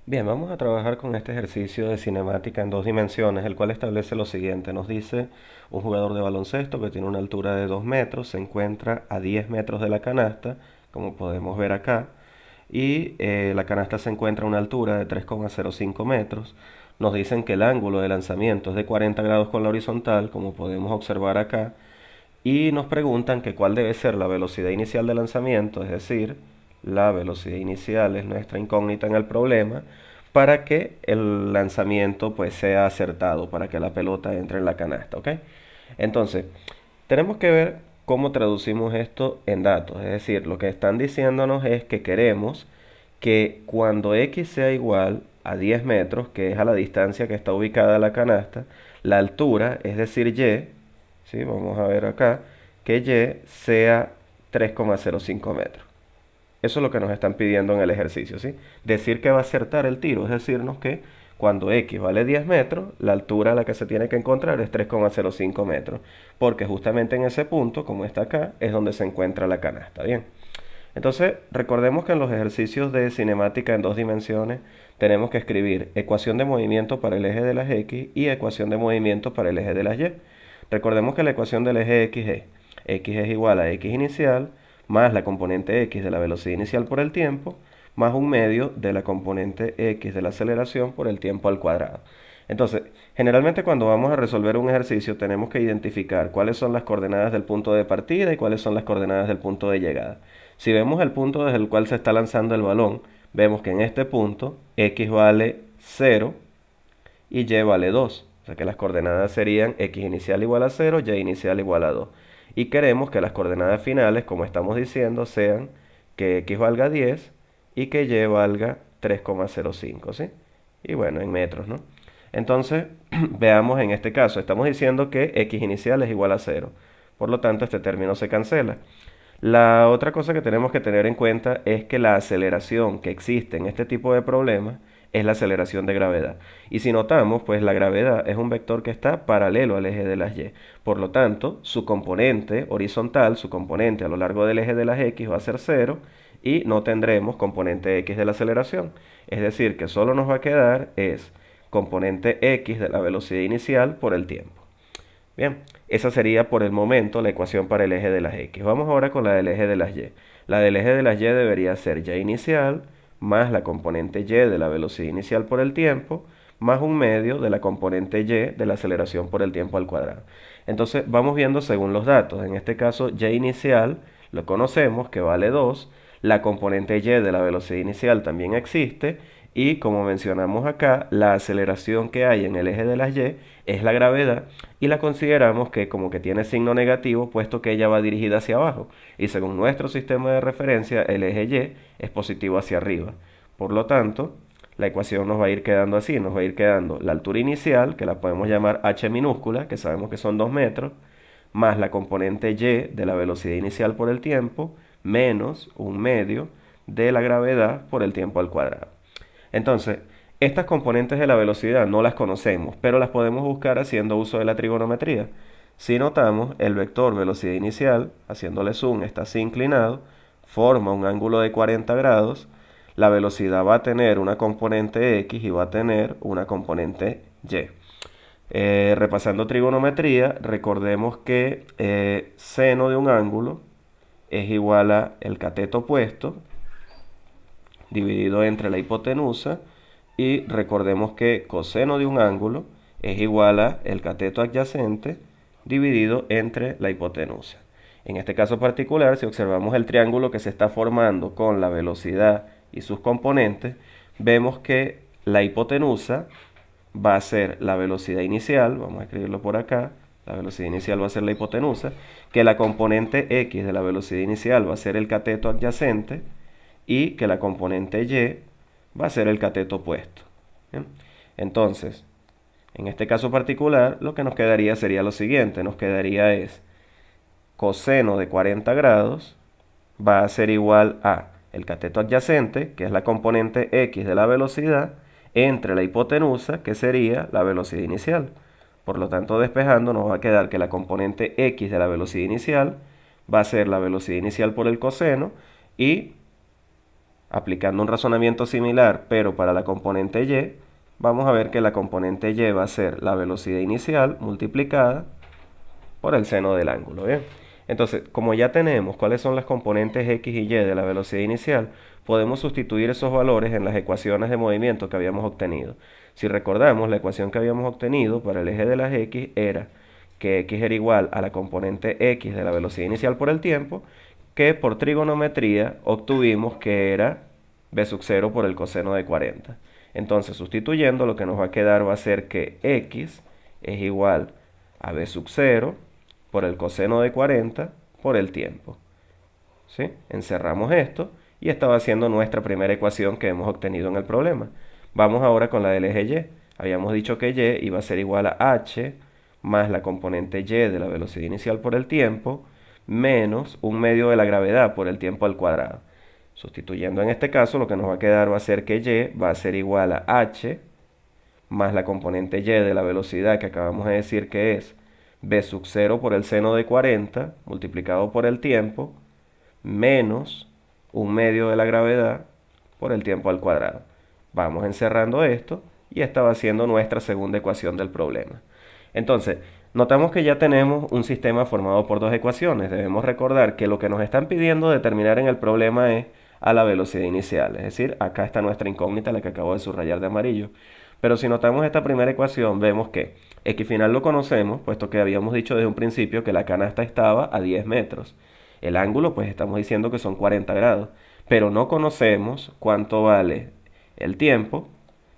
Bien, vamos a trabajar con este ejercicio de cinemática en dos dimensiones, el cual establece lo siguiente. Nos dice un jugador de baloncesto que tiene una altura de 2 metros, se encuentra a 10 metros de la canasta, como podemos ver acá, y la canasta se encuentra a una altura de 3,05 metros. Nos dicen que el ángulo de lanzamiento es de 40 grados con la horizontal, como podemos observar acá, y nos preguntan que cuál debe ser la velocidad inicial de lanzamiento, es decir, la velocidad inicial es nuestra incógnita en el problema, para que el lanzamiento pues sea acertado, para que la pelota entre en la canasta, ¿ok? Entonces, tenemos que ver cómo traducimos esto en datos, es decir, lo que están diciéndonos es que queremos que cuando x sea igual a 10 metros, que es a la distancia que está ubicada la canasta, la altura, es decir, y, ¿sí? Vamos a ver acá, que y sea 3,05 metros. Eso es lo que nos están pidiendo en el ejercicio, ¿sí? Decir que va a acertar el tiro, es decirnos que cuando x vale 10 metros, la altura a la que se tiene que encontrar es 3,05 metros, porque justamente en ese punto, como está acá, es donde se encuentra la canasta, ¿bien? Entonces, recordemos que en los ejercicios de cinemática en dos dimensiones tenemos que escribir ecuación de movimiento para el eje de las x y ecuación de movimiento para el eje de las y. Recordemos que la ecuación del eje x es igual a x inicial más la componente x de la velocidad inicial por el tiempo más un medio de la componente x de la aceleración por el tiempo al cuadrado. Entonces, generalmente cuando vamos a resolver un ejercicio tenemos que identificar cuáles son las coordenadas del punto de partida y cuáles son las coordenadas del punto de llegada. Si vemos el punto desde el cual se está lanzando el balón, vemos que en este punto x vale 0 y y vale 2. O sea que las coordenadas serían x inicial igual a 0, y inicial igual a 2. Y queremos que las coordenadas finales, como estamos diciendo, sean que x valga 10 y que y valga 3,05, ¿sí? Y bueno, en metros, ¿no? Entonces, veamos en este caso, estamos diciendo que x inicial es igual a 0. Por lo tanto, este término se cancela. La otra cosa que tenemos que tener en cuenta es que la aceleración que existe en este tipo de problemas es la aceleración de gravedad. Y si notamos, pues la gravedad es un vector que está paralelo al eje de las y. Por lo tanto, su componente horizontal, su componente a lo largo del eje de las x va a ser 0 y no tendremos componente x de la aceleración. Es decir, que solo nos va a quedar es componente x de la velocidad inicial por el tiempo. Bien, esa sería por el momento la ecuación para el eje de las x. Vamos ahora con la del eje de las y. La del eje de las y debería ser y inicial más la componente y de la velocidad inicial por el tiempo más un medio de la componente y de la aceleración por el tiempo al cuadrado. Entonces vamos viendo según los datos. En este caso y inicial lo conocemos que vale 2. La componente y de la velocidad inicial también existe y como mencionamos acá, la aceleración que hay en el eje de las y es la gravedad y la consideramos que como que tiene signo negativo puesto que ella va dirigida hacia abajo y según nuestro sistema de referencia el eje y es positivo hacia arriba. Por lo tanto, la ecuación nos va a ir quedando así, nos va a ir quedando la altura inicial, que la podemos llamar h minúscula, que sabemos que son 2 metros, más la componente y de la velocidad inicial por el tiempo, menos un medio de la gravedad por el tiempo al cuadrado. Entonces, estas componentes de la velocidad no las conocemos, pero las podemos buscar haciendo uso de la trigonometría. Si notamos, el vector velocidad inicial, haciéndole zoom, está así inclinado, forma un ángulo de 40 grados, la velocidad va a tener una componente x y va a tener una componente y. Repasando trigonometría, recordemos que seno de un ángulo es igual a el cateto opuesto dividido entre la hipotenusa y recordemos que coseno de un ángulo es igual a el cateto adyacente dividido entre la hipotenusa. En este caso particular, si observamos el triángulo que se está formando con la velocidad y sus componentes, vemos que la hipotenusa va a ser la velocidad inicial, vamos a escribirlo por acá, la velocidad inicial va a ser la hipotenusa, que la componente x de la velocidad inicial va a ser el cateto adyacente y que la componente y va a ser el cateto opuesto. ¿Bien? Entonces, en este caso particular, lo que nos quedaría sería lo siguiente, nos quedaría es coseno de 40 grados va a ser igual a el cateto adyacente, que es la componente x de la velocidad, entre la hipotenusa, que sería la velocidad inicial. Por lo tanto, despejando, nos va a quedar que la componente x de la velocidad inicial va a ser la velocidad inicial por el coseno y Aplicando un razonamiento similar, pero para la componente y, vamos a ver que la componente y va a ser la velocidad inicial multiplicada por el seno del ángulo, ¿bien? Entonces, como ya tenemos cuáles son las componentes x y y de la velocidad inicial, podemos sustituir esos valores en las ecuaciones de movimiento que habíamos obtenido. Si recordamos, la ecuación que habíamos obtenido para el eje de las x era que x era igual a la componente x de la velocidad inicial por el tiempo, que por trigonometría obtuvimos que era b sub 0 por el coseno de 40. Entonces, sustituyendo, lo que nos va a quedar va a ser que x es igual a b sub 0 por el coseno de 40 por el tiempo. ¿Sí? Encerramos esto y esta va siendo nuestra primera ecuación que hemos obtenido en el problema. Vamos ahora con la del eje y. Habíamos dicho que y iba a ser igual a h más la componente y de la velocidad inicial por el tiempo menos un medio de la gravedad por el tiempo al cuadrado. Sustituyendo en este caso, lo que nos va a quedar va a ser que y va a ser igual a h más la componente y de la velocidad que acabamos de decir que es b sub 0 por el seno de 40 multiplicado por el tiempo menos un medio de la gravedad por el tiempo al cuadrado. Vamos encerrando esto y esta va siendo nuestra segunda ecuación del problema. Entonces, notamos que ya tenemos un sistema formado por dos ecuaciones. Debemos recordar que lo que nos están pidiendo determinar en el problema es a la velocidad inicial. Es decir, acá está nuestra incógnita, la que acabo de subrayar de amarillo. Pero si notamos esta primera ecuación, vemos que x final lo conocemos, puesto que habíamos dicho desde un principio que la canasta estaba a 10 metros. El ángulo, pues estamos diciendo que son 40 grados. Pero no conocemos cuánto vale el tiempo,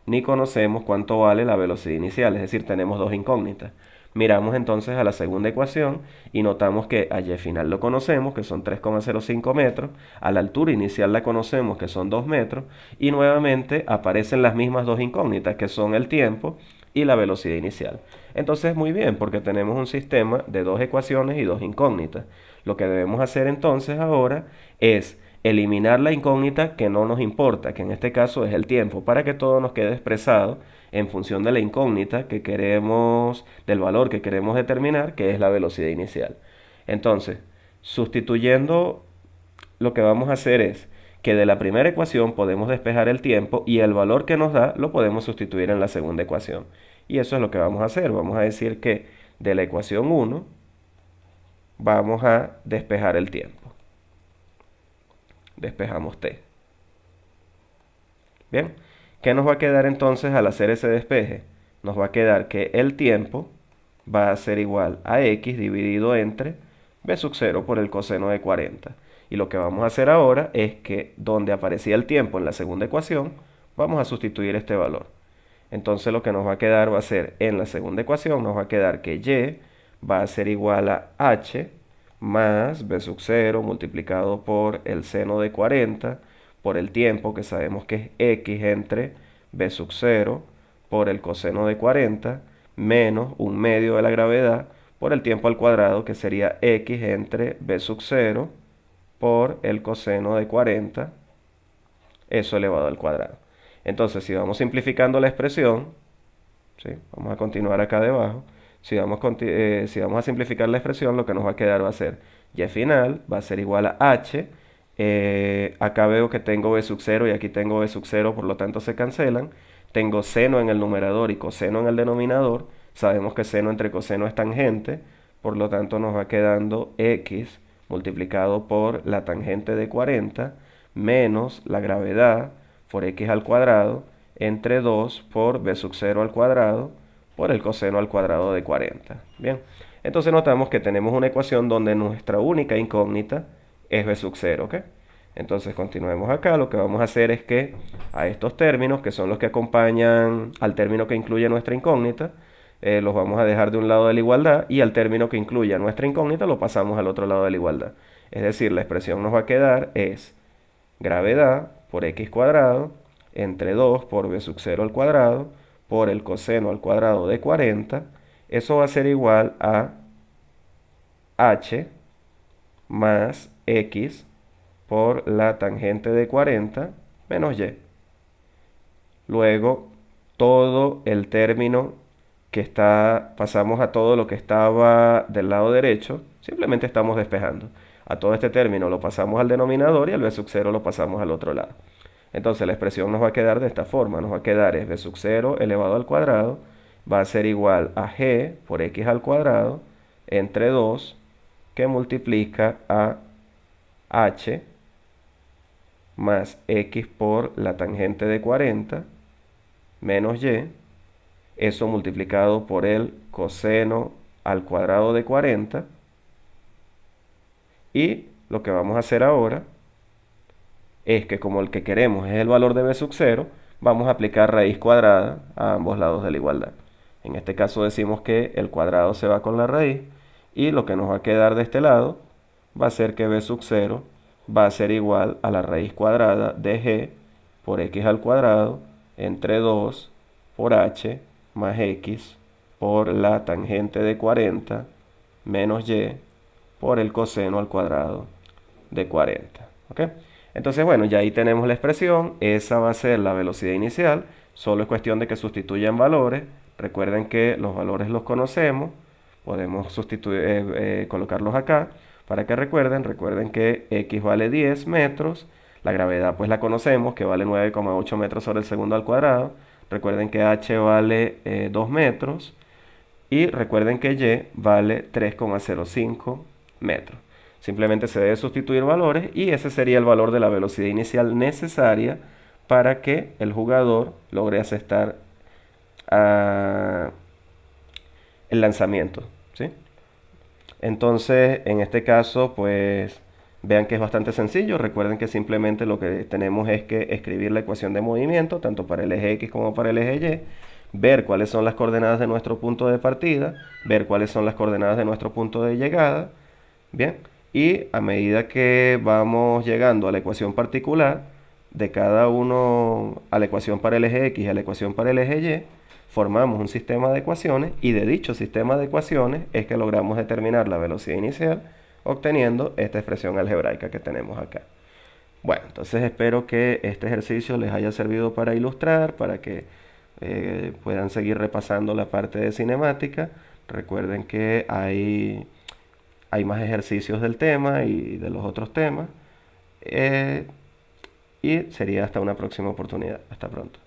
ni conocemos cuánto vale la velocidad inicial, es decir, tenemos dos incógnitas. Miramos entonces a la segunda ecuación y notamos que a y final lo conocemos, que son 3,05 metros, a la altura inicial la conocemos, que son 2 metros, y nuevamente aparecen las mismas dos incógnitas, que son el tiempo y la velocidad inicial. Entonces muy bien, porque tenemos un sistema de dos ecuaciones y dos incógnitas. Lo que debemos hacer entonces ahora es eliminar la incógnita que no nos importa, que en este caso es el tiempo, para que todo nos quede expresado en función de la incógnita que queremos, del valor que queremos determinar, que es la velocidad inicial. Entonces, sustituyendo, lo que vamos a hacer es que de la primera ecuación podemos despejar el tiempo y el valor que nos da lo podemos sustituir en la segunda ecuación. Y eso es lo que vamos a hacer. Vamos a decir que de la ecuación 1 vamos a despejar el tiempo. Despejamos t. Bien, ¿qué nos va a quedar entonces al hacer ese despeje? Nos va a quedar que el tiempo va a ser igual a x dividido entre b sub 0 por el coseno de 40. Y lo que vamos a hacer ahora es que donde aparecía el tiempo en la segunda ecuación, vamos a sustituir este valor. Entonces lo que nos va a quedar va a ser, en la segunda ecuación, nos va a quedar que y va a ser igual a h más b sub 0 multiplicado por el seno de 40 por el tiempo, que sabemos que es x entre b sub 0 por el coseno de 40 menos un medio de la gravedad por el tiempo al cuadrado, que sería x entre b sub 0 por el coseno de 40, eso elevado al cuadrado. Entonces, si vamos simplificando la expresión, ¿sí? Vamos a continuar acá debajo. Si vamos a simplificar la expresión, lo que nos va a quedar va a ser y final va a ser igual a h. Acá veo que tengo b sub 0 y aquí tengo b sub 0, por lo tanto se cancelan. Tengo seno en el numerador y coseno en el denominador. Sabemos que seno entre coseno es tangente, por lo tanto nos va quedando x multiplicado por la tangente de 40 menos la gravedad por x al cuadrado entre 2 por b sub 0 al cuadrado por el coseno al cuadrado de 40. Bien, entonces notamos que tenemos una ecuación donde nuestra única incógnita es b sub 0, ¿ok? Entonces continuemos acá. Lo que vamos a hacer es que a estos términos, que son los que acompañan al término que incluye nuestra incógnita, los vamos a dejar de un lado de la igualdad, y al término que incluye nuestra incógnita lo pasamos al otro lado de la igualdad. Es decir, la expresión nos va a quedar es gravedad por x cuadrado entre 2 por b sub 0 al cuadrado por el coseno al cuadrado de 40. Eso va a ser igual a h más x por la tangente de 40 menos y. Luego, todo el término que está, pasamos a todo lo que estaba del lado derecho, simplemente estamos despejando. A todo este término lo pasamos al denominador y al b sub 0 lo pasamos al otro lado. Entonces la expresión nos va a quedar de esta forma. Nos va a quedar es b sub 0 elevado al cuadrado va a ser igual a g por x al cuadrado entre 2 que multiplica a h más x por la tangente de 40 menos y, eso multiplicado por el coseno al cuadrado de 40. Y lo que vamos a hacer ahora es que como el que queremos es el valor de b sub 0, vamos a aplicar raíz cuadrada a ambos lados de la igualdad. En este caso decimos que el cuadrado se va con la raíz y lo que nos va a quedar de este lado va a ser que b sub 0 va a ser igual a la raíz cuadrada de g por x al cuadrado entre 2 por h más x por la tangente de 40 menos y por el coseno al cuadrado de 40. ¿Ok? Entonces, bueno, ya ahí tenemos la expresión. Esa va a ser la velocidad inicial. Solo es cuestión de que sustituyan valores. Recuerden que los valores los conocemos. Podemos colocarlos acá para que recuerden que x vale 10 metros. La gravedad pues la conocemos, que vale 9,8 metros sobre el segundo al cuadrado. Recuerden que h vale 2 metros. Y recuerden que y vale 3,05 metros. Simplemente se debe sustituir valores y ese sería el valor de la velocidad inicial necesaria para que el jugador logre asestar el lanzamiento, ¿sí? Entonces, en este caso, pues vean que es bastante sencillo. Recuerden que simplemente lo que tenemos es que escribir la ecuación de movimiento, tanto para el eje X como para el eje Y, ver cuáles son las coordenadas de nuestro punto de partida, ver cuáles son las coordenadas de nuestro punto de llegada, bien, y a medida que vamos llegando a la ecuación particular de cada uno, a la ecuación para el eje X y a la ecuación para el eje Y, formamos un sistema de ecuaciones y de dicho sistema de ecuaciones es que logramos determinar la velocidad inicial obteniendo esta expresión algebraica que tenemos acá. Bueno, entonces espero que este ejercicio les haya servido para ilustrar, para que puedan seguir repasando la parte de cinemática. Recuerden que hay más ejercicios del tema y de los otros temas. Y sería hasta una próxima oportunidad. Hasta pronto.